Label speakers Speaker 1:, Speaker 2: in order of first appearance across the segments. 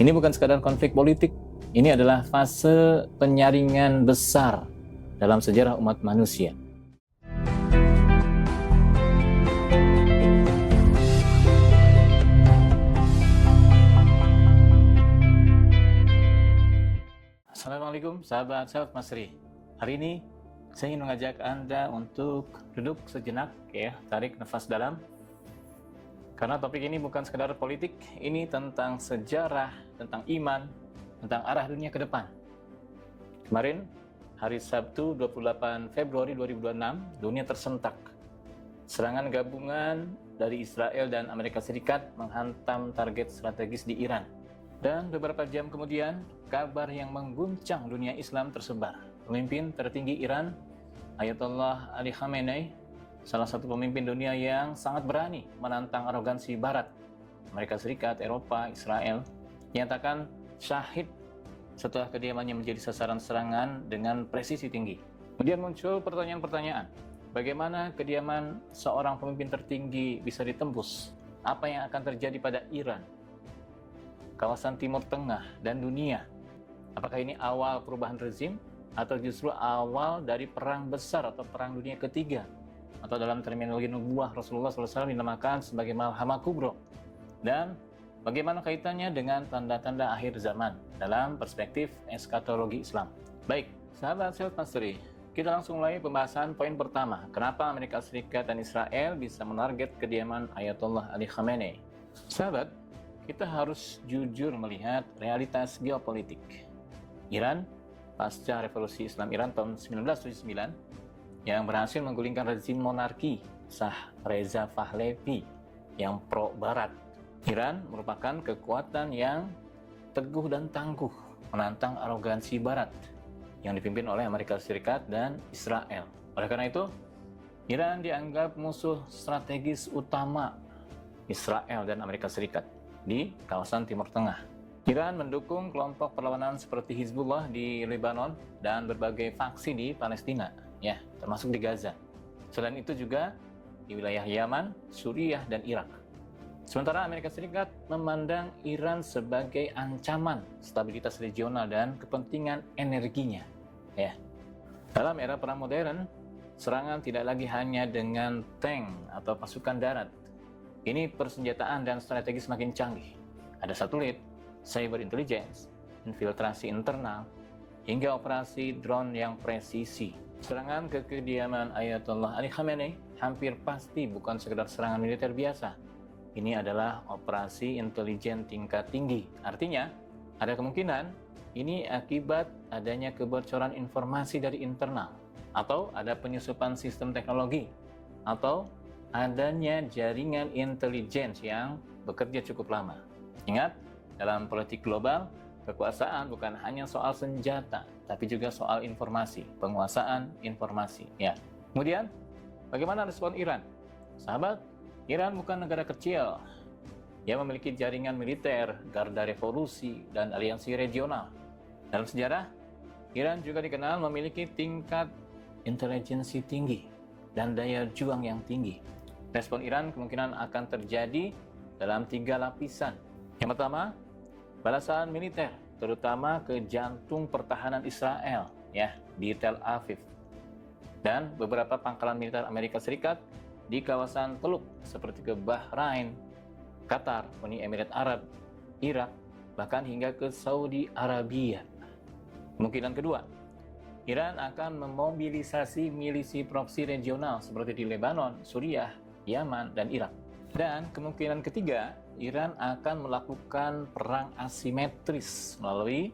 Speaker 1: Ini bukan sekadar konflik politik, ini adalah fase penyaringan besar dalam sejarah umat manusia. Assalamualaikum sahabat Masri. Hari ini saya ingin mengajak Anda untuk duduk sejenak, tarik nafas dalam. Karena topik ini bukan sekadar politik, ini tentang sejarah, tentang iman, tentang arah dunia ke depan. Kemarin, hari Sabtu 28 Februari 2026, dunia tersentak. Serangan gabungan dari Israel dan Amerika Serikat menghantam target strategis di Iran. Dan beberapa jam kemudian, kabar yang mengguncang dunia Islam tersebar. Pemimpin tertinggi Iran, Ayatollah Ali Khamenei, salah satu pemimpin dunia yang sangat berani menantang arogansi Barat, Amerika Serikat, Eropa, Israel, nyatakan syahid setelah kediamannya menjadi sasaran serangan dengan presisi tinggi. Kemudian muncul pertanyaan-pertanyaan, bagaimana kediaman seorang pemimpin tertinggi bisa ditembus? Apa yang akan terjadi pada Iran, kawasan Timur Tengah, dan dunia? Apakah ini awal perubahan rezim atau justru awal dari perang besar atau perang dunia ketiga? Atau dalam terminologi nubuah Rasulullah SAW dinamakan sebagai Malhamah Kubro. Dan bagaimana kaitannya dengan tanda-tanda akhir zaman dalam perspektif eskatologi Islam? Baik, sahabat Masri, kita langsung mulai pembahasan poin pertama. Kenapa Amerika Serikat dan Israel bisa menarget kediaman Ayatollah Ali Khamenei? Sahabat, kita harus jujur melihat realitas geopolitik. Iran, pasca revolusi Islam Iran tahun 1979, yang berhasil menggulingkan rezim monarki Shah Reza Pahlavi yang pro-Barat. Iran merupakan kekuatan yang teguh dan tangguh menantang arogansi Barat yang dipimpin oleh Amerika Serikat dan Israel. Oleh karena itu, Iran dianggap musuh strategis utama Israel dan Amerika Serikat di kawasan Timur Tengah. Iran mendukung kelompok perlawanan seperti Hizbullah di Lebanon dan berbagai faksi di Palestina, termasuk di Gaza. Selain itu juga di wilayah Yaman, Suriah, dan Irak. Sementara Amerika Serikat memandang Iran sebagai ancaman stabilitas regional dan kepentingan energinya. Dalam era perang modern, serangan tidak lagi hanya dengan tank atau pasukan darat. Ini persenjataan dan strategi semakin canggih. Ada satelit, cyber intelligence, infiltrasi internal, hingga operasi drone yang presisi. Serangan ke kediaman Ayatollah Ali Khamenei hampir pasti bukan sekedar serangan militer biasa. Ini adalah operasi intelijen tingkat tinggi. Artinya, ada kemungkinan ini akibat adanya kebocoran informasi dari internal, atau ada penyusupan sistem teknologi, atau adanya jaringan intelijen yang bekerja cukup lama. Ingat, dalam politik global, kekuasaan bukan hanya soal senjata, tapi juga soal informasi, penguasaan informasi. Kemudian, bagaimana respon Iran? Sahabat, Iran bukan negara kecil. Ia memiliki jaringan militer, garda revolusi, dan aliansi regional. Dalam sejarah, Iran juga dikenal memiliki tingkat intelijensi tinggi dan daya juang yang tinggi. Respon Iran kemungkinan akan terjadi dalam 3 lapisan. Yang pertama, balasan militer, terutama ke jantung pertahanan Israel, di Tel Aviv, dan beberapa pangkalan militer Amerika Serikat di kawasan Teluk seperti ke Bahrain, Qatar, Uni Emirat Arab, Irak, bahkan hingga ke Saudi Arabia. Kemungkinan kedua, Iran akan memobilisasi milisi proksi regional seperti di Lebanon, Suriah, Yaman, dan Irak. Dan kemungkinan ketiga, Iran akan melakukan perang asimetris melalui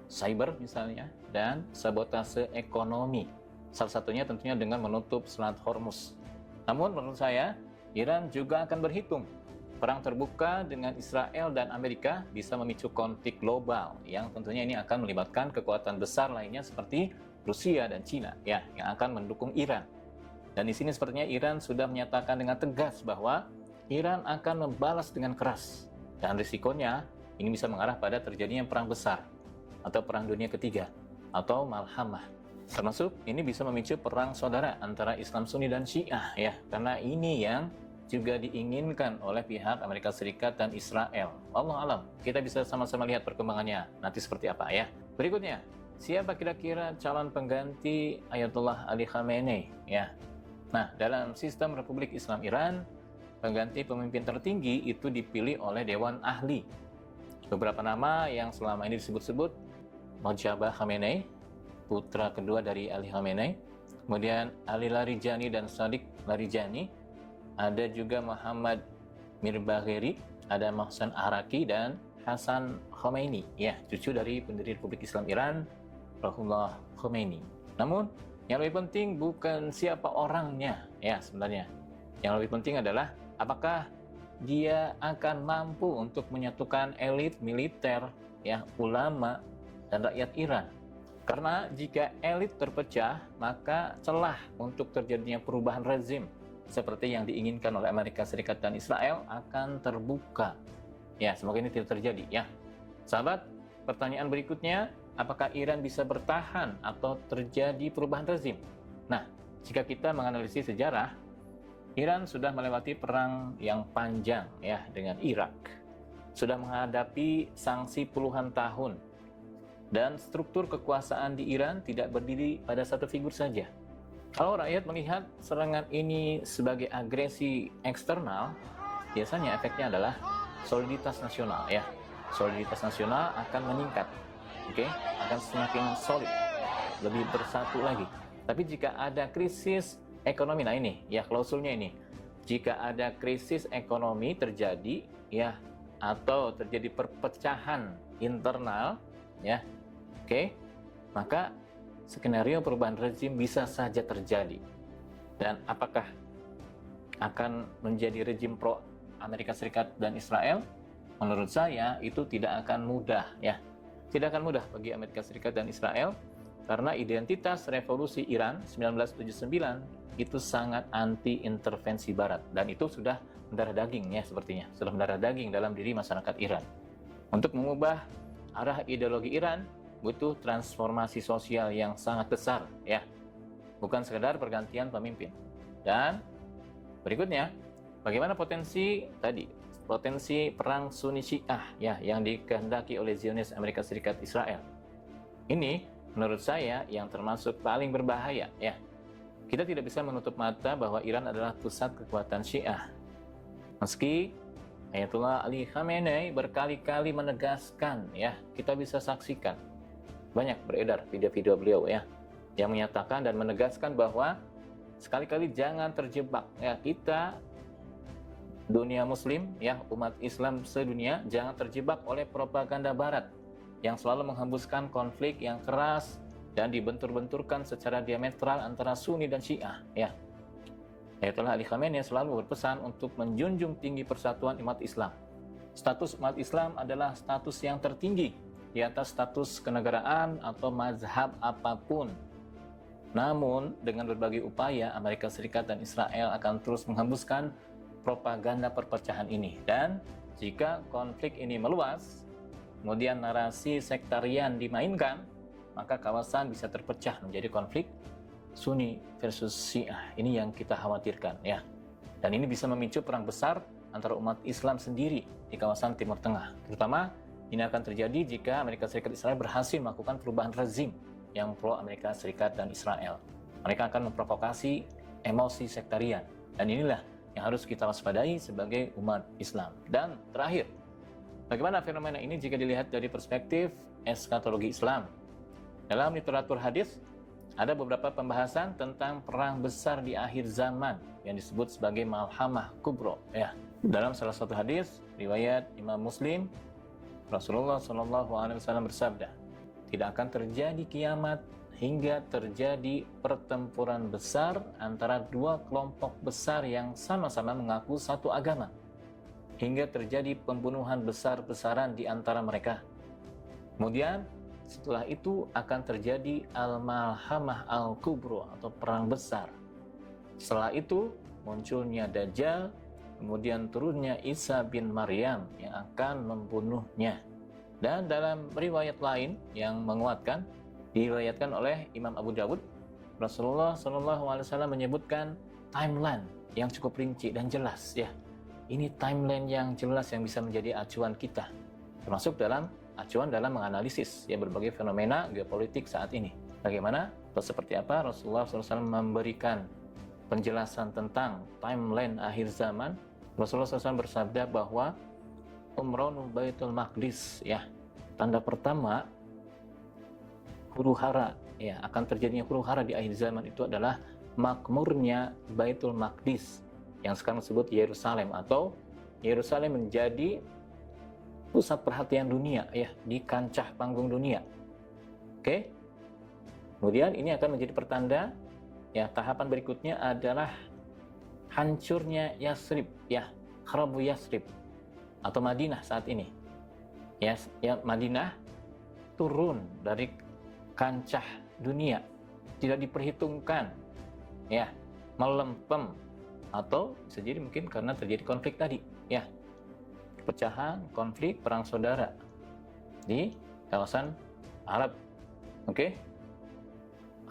Speaker 1: cyber misalnya dan sabotase ekonomi. Salah satunya tentunya dengan menutup Selat Hormuz. Namun menurut saya, Iran juga akan berhitung. Perang terbuka dengan Israel dan Amerika bisa memicu konflik global yang tentunya ini akan melibatkan kekuatan besar lainnya seperti Rusia dan Cina yang akan mendukung Iran. Dan di sini sepertinya Iran sudah menyatakan dengan tegas bahwa Iran akan membalas dengan keras, dan risikonya ini bisa mengarah pada terjadinya perang besar atau perang dunia ketiga atau Malhamah. Termasuk ini bisa memicu perang saudara antara Islam Sunni dan Syiah karena ini yang juga diinginkan oleh pihak Amerika Serikat dan Israel. Wallahu alam, kita bisa sama-sama lihat perkembangannya nanti seperti apa ya. Berikutnya, siapa kira-kira calon pengganti Ayatollah Ali Khamenei ya? Nah, dalam sistem Republik Islam Iran, pengganti pemimpin tertinggi itu dipilih oleh Dewan Ahli. Beberapa nama yang selama ini disebut-sebut: Mojtaba Khamenei, putra kedua dari Ali Khamenei, kemudian Ali Larijani dan Sadiq Larijani, ada juga Muhammad Mirbagheri, ada Mohsen Araki dan Hasan Khomeini, ya, cucu dari pendiri Republik Islam Iran, Ruhollah Khomeini. Namun, yang lebih penting bukan siapa orangnya, ya sebenarnya. Yang lebih penting adalah apakah dia akan mampu untuk menyatukan elit militer, ya, ulama, dan rakyat Iran. Karena jika elit terpecah, maka celah untuk terjadinya perubahan rezim seperti yang diinginkan oleh Amerika Serikat dan Israel akan terbuka. Ya, semoga ini tidak terjadi ya. Sahabat, pertanyaan berikutnya, apakah Iran bisa bertahan atau terjadi perubahan rezim? Nah, jika kita menganalisis sejarah, Iran sudah melewati perang yang panjang ya dengan Irak. Sudah menghadapi sanksi puluhan tahun. Dan struktur kekuasaan di Iran tidak berdiri pada satu figur saja. Kalau rakyat melihat serangan ini sebagai agresi eksternal, biasanya efeknya adalah soliditas nasional ya. Soliditas nasional akan meningkat. Oke, akan semakin solid, lebih bersatu lagi. Tapi jika ada krisis ekonomi, nah ini ya klausulnya ini. Jika ada krisis ekonomi terjadi ya, atau terjadi perpecahan internal ya, oke, maka skenario perubahan rezim bisa saja terjadi. Dan apakah akan menjadi rezim pro Amerika Serikat dan Israel? Menurut saya itu tidak akan mudah ya. Tidak akan mudah bagi Amerika Serikat dan Israel karena identitas revolusi Iran 1979 itu sangat anti intervensi barat, dan itu sudah mendarah daging ya, sepertinya sudah mendarah daging dalam diri masyarakat Iran. Untuk mengubah arah ideologi Iran butuh transformasi sosial yang sangat besar ya, bukan sekedar pergantian pemimpin. Dan berikutnya, bagaimana potensi perang Sunni Syiah ya yang dikehendaki oleh Zionis Amerika Serikat Israel. Ini menurut saya yang termasuk paling berbahaya ya. Kita tidak bisa menutup mata bahwa Iran adalah pusat kekuatan Syiah. Meski Ayatollah Ali Khamenei berkali-kali menegaskan ya, kita bisa saksikan banyak beredar video-video beliau ya yang menyatakan dan menegaskan bahwa sekali-kali jangan terjebak ya, kita dunia muslim ya, umat Islam sedunia jangan terjebak oleh propaganda barat yang selalu menghembuskan konflik yang keras dan dibentur-benturkan secara diametral antara Sunni dan Syiah ya. Ayatollah Ali Khamenei selalu berpesan untuk menjunjung tinggi persatuan umat Islam. Status umat Islam adalah status yang tertinggi di atas status kenegaraan atau mazhab apapun. Namun, dengan berbagai upaya, Amerika Serikat dan Israel akan terus menghembuskan propaganda perpecahan ini. Dan jika konflik ini meluas, kemudian narasi sektarian dimainkan, maka kawasan bisa terpecah menjadi konflik Sunni versus Syiah. Ini yang kita khawatirkan ya. Dan ini bisa memicu perang besar antara umat Islam sendiri di kawasan Timur Tengah. Terutama ini akan terjadi jika Amerika Serikat Israel berhasil melakukan perubahan rezim yang pro Amerika Serikat dan Israel. Mereka akan memprovokasi emosi sektarian. Dan inilah yang harus kita waspadai sebagai umat Islam. Dan terakhir, bagaimana fenomena ini jika dilihat dari perspektif eskatologi Islam? Dalam literatur hadis, ada beberapa pembahasan tentang perang besar di akhir zaman yang disebut sebagai Malhamah Kubro. Ya, dalam salah satu hadis riwayat Imam Muslim, Rasulullah SAW bersabda, tidak akan terjadi kiamat hingga terjadi pertempuran besar antara dua kelompok besar yang sama-sama mengaku satu agama, hingga terjadi pembunuhan besar-besaran di antara mereka. Kemudian setelah itu akan terjadi Al-Malhamah Al-Kubro atau perang besar. Setelah itu munculnya Dajjal, kemudian turunnya Isa bin Maryam yang akan membunuhnya. Dan dalam riwayat lain yang menguatkan, diriwayatkan oleh Imam Abu Dawud, Rasulullah SAW menyebutkan timeline yang cukup rinci dan jelas ya. Ini timeline yang jelas yang bisa menjadi acuan kita, termasuk acuan dalam menganalisis ya berbagai fenomena geopolitik saat ini. Bagaimana atau seperti apa Rasulullah SAW memberikan penjelasan tentang timeline akhir zaman. Rasulullah SAW bersabda bahwa Umronul Baitul Maqdis ya, tanda pertama huru hara ya, akan terjadinya huru hara di akhir zaman itu adalah makmurnya Baitul Maqdis yang sekarang disebut Yerusalem, atau Yerusalem menjadi pusat perhatian dunia ya, di kancah panggung dunia. Oke. Kemudian ini akan menjadi pertanda ya, tahapan berikutnya adalah hancurnya Yasrib ya, kharabu Yasrib atau Madinah saat ini. Ya, Madinah turun dari kancah dunia, tidak diperhitungkan ya, melempem, atau bisa jadi mungkin karena terjadi konflik tadi ya, pecahan, konflik, perang saudara di kawasan Arab. Oke.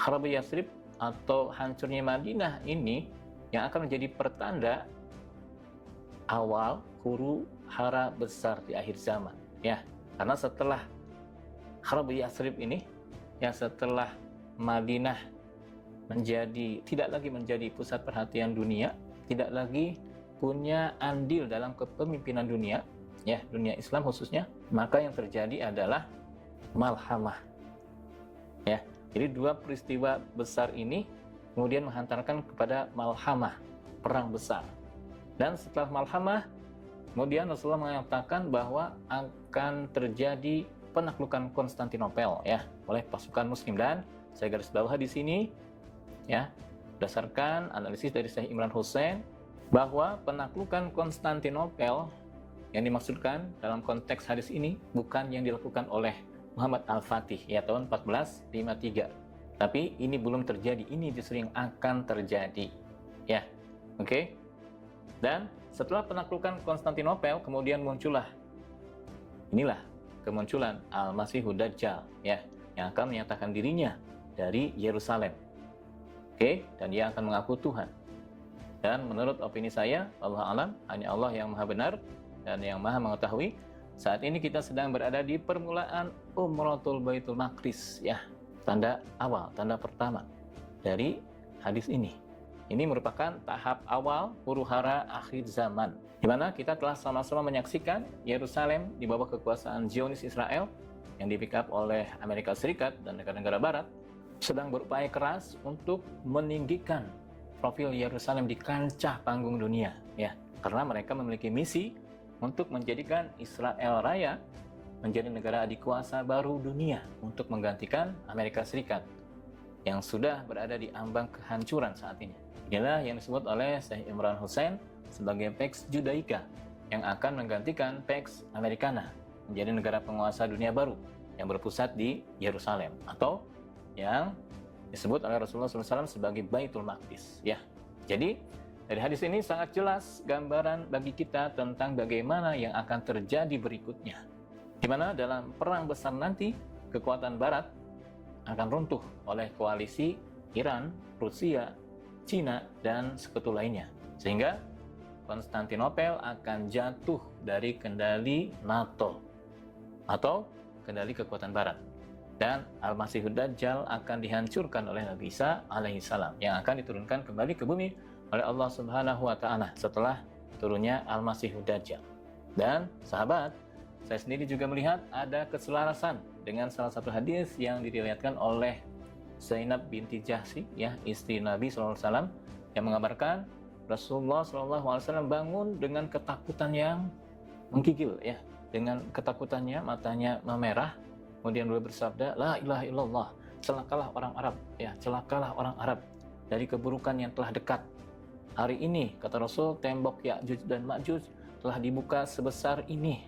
Speaker 1: Kharabu Yasrib atau hancurnya Madinah ini yang akan menjadi pertanda awal huru hara besar di akhir zaman ya. Karena setelah Kharabu Yasrib ini ya, setelah Madinah tidak lagi menjadi pusat perhatian dunia, tidak lagi punya andil dalam kepemimpinan dunia ya, dunia Islam khususnya, maka yang terjadi adalah malhamah ya. Jadi dua peristiwa besar ini kemudian menghantarkan kepada malhamah, perang besar. Dan setelah malhamah, kemudian Rasulullah mengatakan bahwa akan terjadi penaklukan Konstantinopel ya oleh pasukan Muslim. Dan saya garis bawah di sini ya, berdasarkan analisis dari Syekh Imran Hussein, bahwa penaklukan Konstantinopel yang dimaksudkan dalam konteks hadis ini bukan yang dilakukan oleh Muhammad Al-Fatih ya tahun 1453. Tapi ini belum terjadi, ini justru yang akan terjadi ya. Oke. Dan setelah penaklukan Konstantinopel kemudian muncullah kemunculan Al-Masihud Dajjal ya, yang akan menyatakan dirinya dari Yerusalem. Oke, dan dia akan mengaku Tuhan. Dan menurut opini saya, Allah alam, hanya Allah yang maha benar dan yang maha mengetahui, saat ini kita sedang berada di permulaan Umratul Baitul Maqdis ya. Tanda awal, tanda pertama dari hadis ini. Ini merupakan tahap awal huru hara akhir zaman, di mana kita telah sama-sama menyaksikan Yerusalem di bawah kekuasaan Zionis Israel yang di-pick up oleh Amerika Serikat dan negara-negara Barat sedang berupaya keras untuk meninggikan profil Yerusalem di kancah panggung dunia ya, karena mereka memiliki misi untuk menjadikan Israel Raya menjadi negara adikuasa baru dunia untuk menggantikan Amerika Serikat yang sudah berada di ambang kehancuran saat ini. Inilah yang disebut oleh Syekh Imran Hussein sebagai Pax Judaica yang akan menggantikan Pax Americana menjadi negara penguasa dunia baru yang berpusat di Yerusalem, atau yang disebut oleh Rasulullah SAW sebagai Baitul Maqdis ya. Jadi dari hadis ini sangat jelas gambaran bagi kita tentang bagaimana yang akan terjadi berikutnya, di mana dalam perang besar nanti kekuatan Barat akan runtuh oleh koalisi Iran, Rusia, Cina, dan sekutu lainnya, sehingga Konstantinopel akan jatuh dari kendali NATO atau kendali kekuatan Barat, dan Al-Masihud Dajjal akan dihancurkan oleh Nabi Isa alaihissalam yang akan diturunkan kembali ke bumi oleh Allah Subhanahu wa taala setelah turunnya Al-Masihud Dajjal. Dan sahabat, saya sendiri juga melihat ada keselarasan dengan salah satu hadis yang diriwayatkan oleh Zainab binti Jahsy ya, istri Nabi SAW, yang mengabarkan Rasulullah SAW bangun dengan ketakutan yang menggigil ya, dengan ketakutannya matanya memerah, kemudian beliau bersabda, la ilaha illallah, celakalah orang Arab ya, celakalah orang Arab dari keburukan yang telah dekat. Hari ini, kata Rasul, tembok Ya'juj dan Ma'juj telah dibuka sebesar ini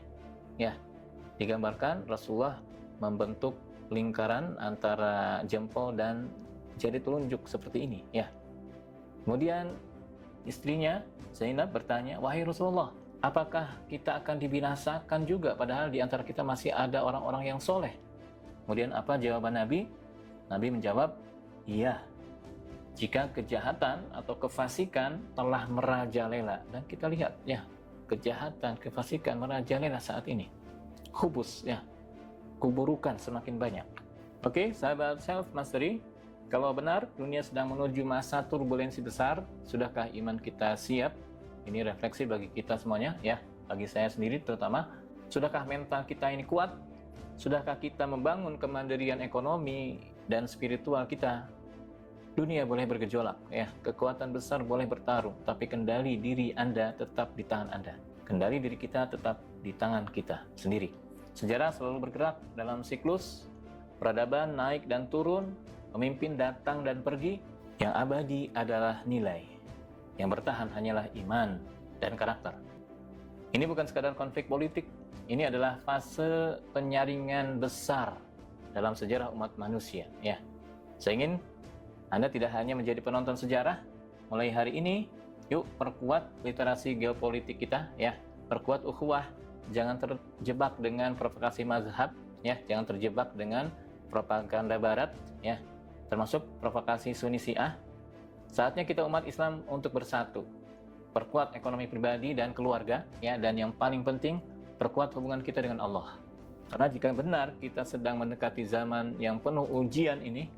Speaker 1: ya. Digambarkan Rasulullah membentuk lingkaran antara jempol dan jari telunjuk seperti ini ya. Kemudian istrinya Zainab bertanya, wahai Rasulullah, apakah kita akan dibinasakan juga padahal di antara kita masih ada orang-orang yang soleh? Kemudian apa jawaban Nabi? Nabi menjawab, iya, jika kejahatan atau kefasikan telah merajalela. Dan kita lihat ya, kejahatan, kefasikan merajalela saat ini. Khubus ya, keburukan semakin banyak. Oke, sahabat Self Mastery, kalau benar dunia sedang menuju masa turbulensi besar, sudahkah iman kita siap? Ini refleksi bagi kita semuanya ya, bagi saya sendiri terutama. Sudahkah mental kita ini kuat? Sudahkah kita membangun kemandirian ekonomi dan spiritual kita? Dunia boleh bergejolak ya, kekuatan besar boleh bertarung, tapi kendali diri Anda tetap di tangan Anda. Kendali diri kita tetap di tangan kita sendiri. Sejarah selalu bergerak dalam siklus, peradaban naik dan turun, pemimpin datang dan pergi. Yang abadi adalah nilai, yang bertahan hanyalah iman dan karakter. Ini bukan sekadar konflik politik, ini adalah fase penyaringan besar dalam sejarah umat manusia ya. Saya ingin Anda tidak hanya menjadi penonton sejarah. Mulai hari ini, yuk perkuat literasi geopolitik kita ya, perkuat ukhuwah. Jangan terjebak dengan provokasi mazhab ya, jangan terjebak dengan propaganda barat ya, termasuk provokasi Sunni Syiah. Saatnya kita umat Islam untuk bersatu. Perkuat ekonomi pribadi dan keluarga ya, dan yang paling penting perkuat hubungan kita dengan Allah. Karena jika benar kita sedang mendekati zaman yang penuh ujian ini,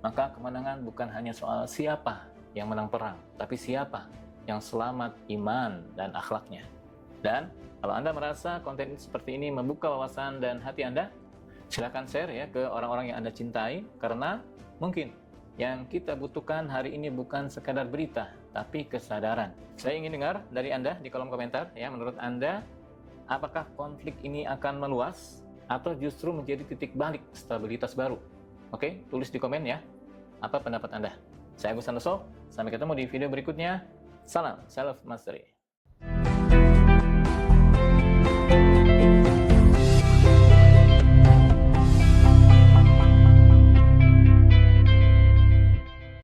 Speaker 1: maka kemenangan bukan hanya soal siapa yang menang perang, tapi siapa yang selamat iman dan akhlaknya. Dan kalau Anda merasa konten seperti ini membuka wawasan dan hati Anda, silakan share ya ke orang-orang yang Anda cintai, karena mungkin yang kita butuhkan hari ini bukan sekadar berita, tapi kesadaran. Saya ingin dengar dari Anda di kolom komentar ya, menurut Anda apakah konflik ini akan meluas atau justru menjadi titik balik stabilitas baru? Oke, tulis di komen ya, apa pendapat Anda. Saya Agus Santoso, sampai ketemu di video berikutnya. Salam Self Mastery.